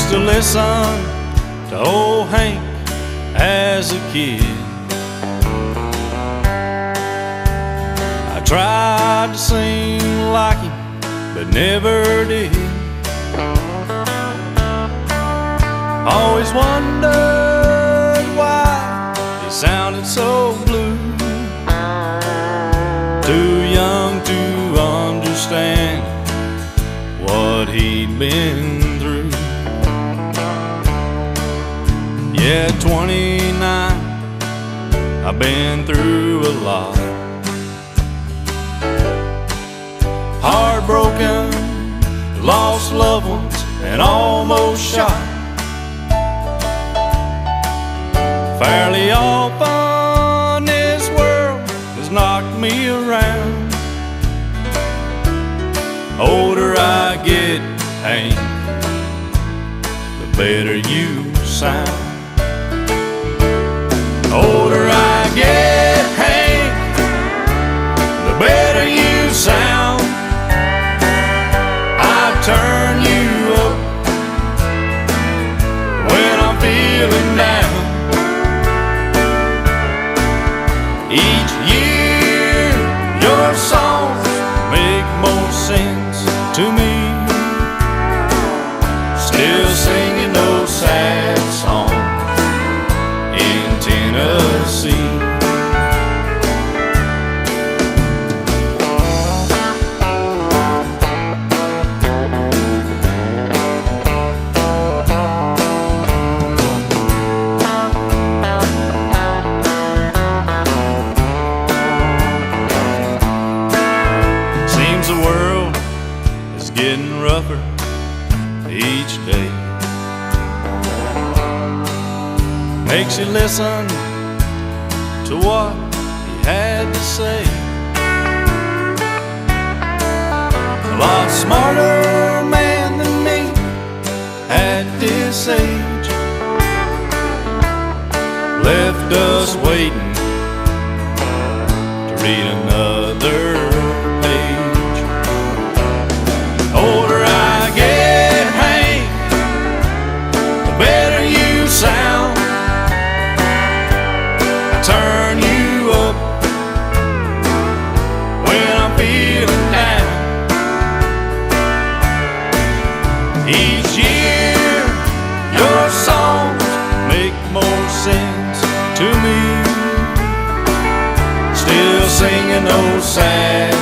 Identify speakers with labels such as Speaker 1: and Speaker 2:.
Speaker 1: used to listen to old Hank as a kid. I tried to sing like him, but never did. Always wondered why he sounded so blue. Too young to understand what he'd been through. Yeah, 29, I've been through a lot. Heartbroken, lost loved ones, and almost shot. Fairly often this world has knocked me around. Older I get, Hank, the better you sound. Older I get, Hank, the better you sound. I turn you up when I'm feeling down. Each year your songs make more sense to me. Still singing those sad songs in Tennessee. Seems the world is getting rougher each day. Makes you listen to what he had to say. A lot smarter man than me at this age. Left us waiting to read another page. Older I get, Hank, the better you sound. I turn you up when I'm feeling down. Each year your songs make more sense to me. Still singing those sad